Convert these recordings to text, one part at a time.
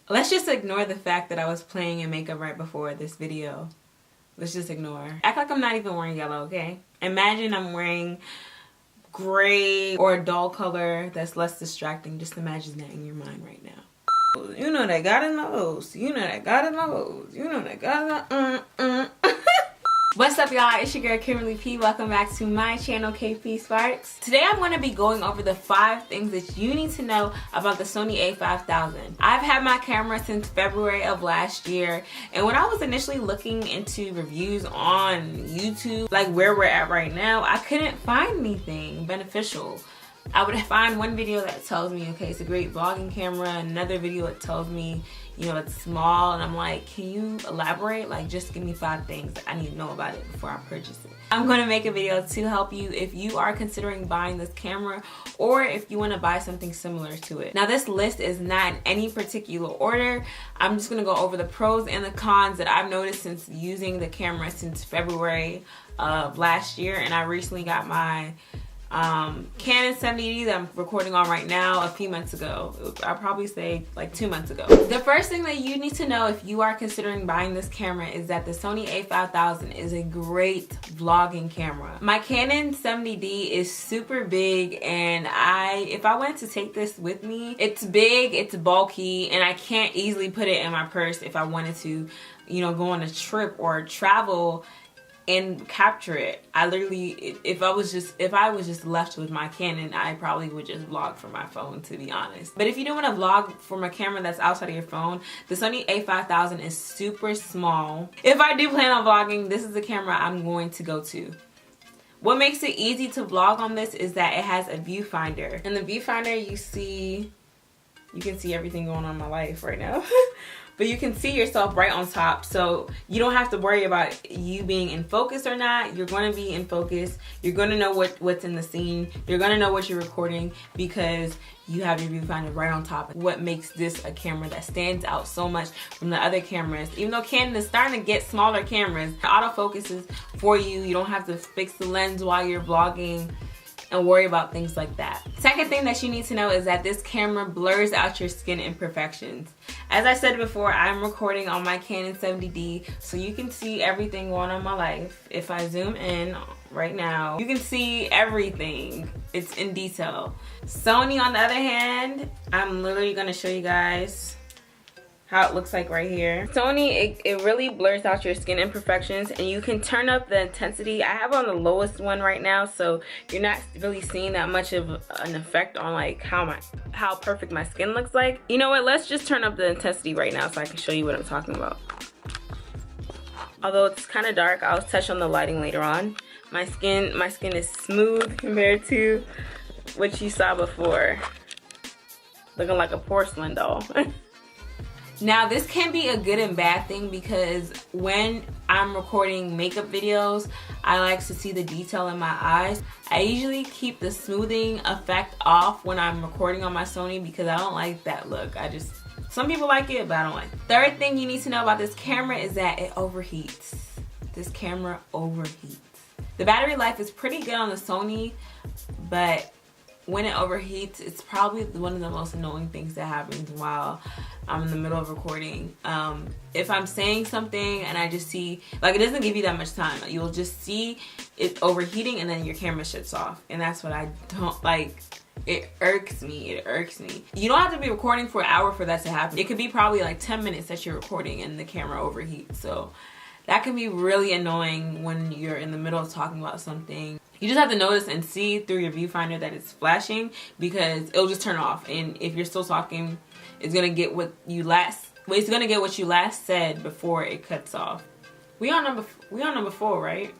Let's just ignore the fact that I was playing in makeup right before this video. Let's just ignore. Act like I'm not even wearing yellow, okay? Imagine I'm wearing gray or a dull color that's less distracting. Just imagine that in your mind right now. You know that God knows. You know that God knows. You know that God knows. What's up, y'all? It's your girl Kimberly P. Welcome back to my channel, KP Sparks. Today I'm going to be going over the 5 things that you need to know about the SONY a5000. I've had my camera since February of last year, and when I was initially looking into reviews on YouTube, like where we're at right now, I couldn't find anything beneficial. I would find one video that tells me, okay, it's a great vlogging camera, another video that tells me, you know, it's small, and I'm like, can you elaborate? Like, just give me 5 things that I need to know about it before I purchase it. I'm going to make a video to help you if you are considering buying this camera or if you want to buy something similar to it. Now, this list is not in any particular order. I'm just going to go over the pros and the cons that I've noticed since using the camera since February of last year, and I recently got my Canon 70D that I'm recording on right now a few months ago. I'll probably say like 2 months ago. The first thing that you need to know if you are considering buying this camera is that the SONY a5000 is a great vlogging camera. My Canon 70D is super big, and if I wanted to take this with me, it's big, it's bulky, and I can't easily put it in my purse if I wanted to, you know, go on a trip or travel and capture it. I literally, if I was just left with my Canon, I probably would just vlog from my phone, to be honest. But if you don't want to vlog from a camera that's outside of your phone, the SONY a5000 is super small. If I do plan on vlogging, this is the camera I'm going to go to. What makes it easy to vlog on this is that it has a viewfinder. In the viewfinder, you can see everything going on in my life right now. But you can see yourself right on top, so you don't have to worry about you being in focus or not. You're going to be in focus. You're going to know what's in the scene. You're going to know what you're recording because you have your viewfinder right on top. What makes this a camera that stands out so much from the other cameras? Even though Canon is starting to get smaller cameras, autofocus is for you. You don't have to fix the lens while you're vlogging and worry about things like that. Second thing that you need to know is that this camera blurs out your skin imperfections. As I said before, I'm recording on my Canon 70D, so you can see everything going on in my life. If I zoom in right now, you can see everything. It's in detail. Sony, on the other hand, I'm literally gonna show you guys how it looks like right here. Sony, it really blurs out your skin imperfections, and you can turn up the intensity. I have on the lowest one right now, so you're not really seeing that much of an effect on like how perfect my skin looks like. You know what, let's just turn up the intensity right now so I can show you what I'm talking about. Although it's kind of dark, I'll touch on the lighting later on. My skin is smooth compared to what you saw before. Looking like a porcelain doll. Now, this can be a good and bad thing because when I'm recording makeup videos, I like to see the detail in my eyes. I usually keep the smoothing effect off when I'm recording on my Sony because I don't like that look. Some people like it, but I don't like it. Third thing you need to know about this camera is that it overheats. This camera overheats. The battery life is pretty good on the Sony, but when it overheats, it's probably one of the most annoying things that happens while I'm in the middle of recording. If I'm saying something and I just see, like, it doesn't give you that much time. You'll just see it overheating and then your camera shuts off. And that's what I don't like. It irks me. It irks me. You don't have to be recording for an hour for that to happen. It could be probably like 10 minutes that you're recording and the camera overheats. So that can be really annoying when you're in the middle of talking about something. You just have to notice and see through your viewfinder that it's flashing because it'll just turn off. And if you're still talking, it's gonna get what you last said before it cuts off. We on number 4, right?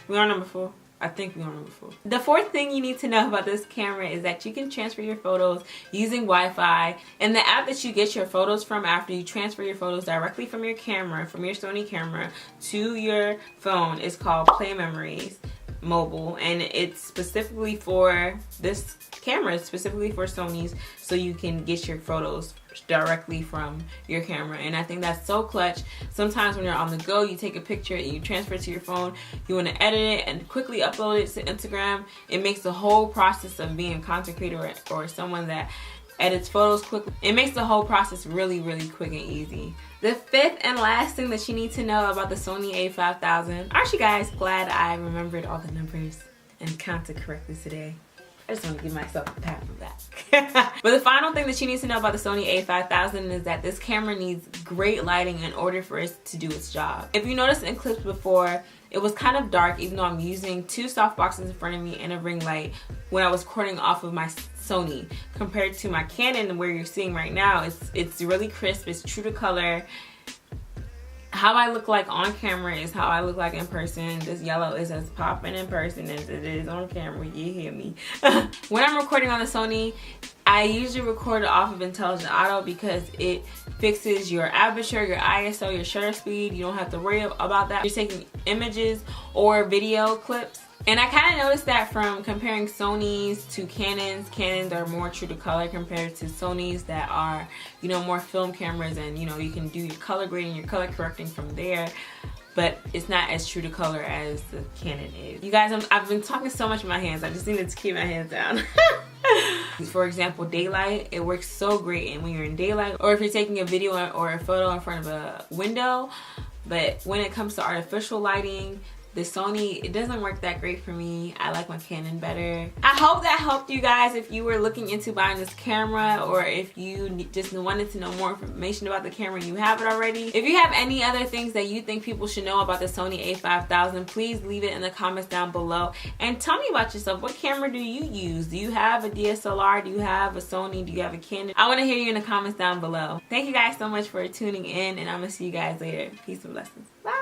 We on number 4? I think we on number 4. The fourth thing you need to know about this camera is that you can transfer your photos using Wi-Fi, and the app that you get your photos from after you transfer your photos directly from your camera, from your Sony camera to your phone is called Play Memories Mobile, and it's specifically for this camera, specifically for Sony's, so you can get your photos directly from your camera. And I think that's so clutch. Sometimes when you're on the go, you take a picture and you transfer it to your phone, you want to edit it and quickly upload it to Instagram. It makes the whole process of being a content creator or someone that edits photos quickly. It makes the whole process really, really quick and easy. The fifth and last thing that you need to know about the Sony a5000. Aren't you guys glad I remembered all the numbers and counted correctly today? I just want to give myself a pat for that. But the final thing that you need to know about the Sony a5000 is that this camera needs great lighting in order for it to do its job. If you noticed in clips before, it was kind of dark even though I'm using two softboxes in front of me and a ring light when I was recording off of my Sony, compared to my Canon where you're seeing right now. It's really crisp, it's true to color. How I look like on camera is how I look like in person. This yellow is as popping in person as it is on camera, you hear me. When I'm recording on the Sony, I usually record off of Intelligent Auto because it fixes your aperture, your ISO, your shutter speed. You don't have to worry about that. You're taking images or video clips. And I kind of noticed that from comparing Sonys to Canons. Canons are more true to color compared to Sonys that are, you know, more film cameras, and you know, you can do your color grading, your color correcting from there. But it's not as true to color as the Canon is. You guys, I've been talking so much with my hands. I just needed to keep my hands down. For example, daylight, it works so great and when you're in daylight, or if you're taking a video or a photo in front of a window. But when it comes to artificial lighting, the Sony, it doesn't work that great for me. I like my Canon better. I hope that helped you guys if you were looking into buying this camera, or if you just wanted to know more information about the camera and you have it already. If you have any other things that you think people should know about the Sony a5000, please leave it in the comments down below. And tell me about yourself. What camera do you use? Do you have a DSLR? Do you have a Sony? Do you have a Canon? I want to hear you in the comments down below. Thank you guys so much for tuning in, and I'm going to see you guys later. Peace and blessings. Bye.